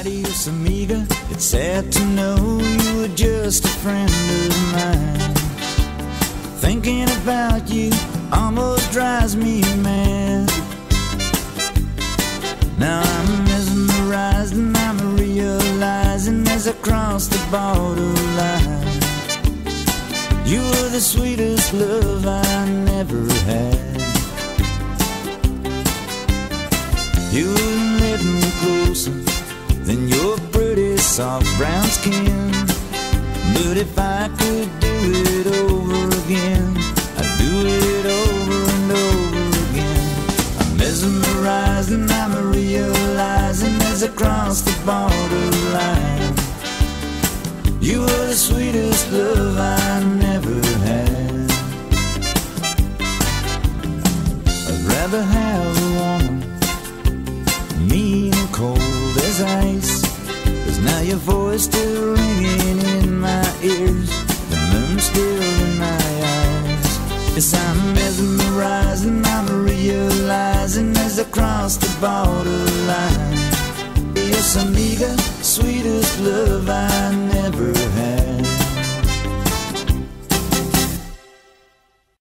Adios Amiga, it's sad to know you were just a friend of mine. Thinking about you almost drives me mad. Now I'm mesmerized and I'm realizing as I cross the borderline. You were the sweetest love I never had. You wouldn't let me closer than your pretty soft brown skin. But if I could do it over again, I'd do it over and over again. I'm mesmerized and I'm realizing as I cross the borderline. You were the sweetest love I never had. I'd rather have a woman mean and cold as ice, 'cause now your voice still ringing in my ears, the moon still in my eyes. Yes, I'm mesmerized and I'm realizing as I cross the borderline. Adios Amiga, sweetest love I never had.